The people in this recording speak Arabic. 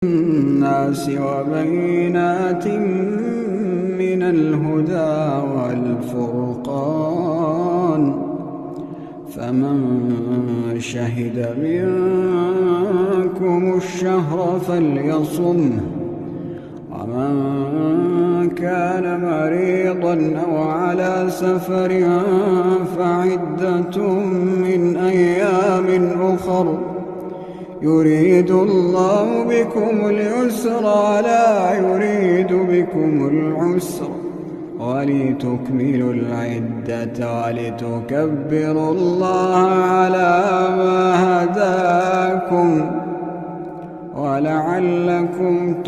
الناس وبينات من الهدى والفرقان، فمن شهد منكم الشهر فليصمه، ومن كان مريضا أو على سفر فعدة من أيام أخر، يريد الله بكم اليسر ولا يريد بكم العسر، ولتكملوا العدة ولتكبروا الله على ما هداكم ولعلكم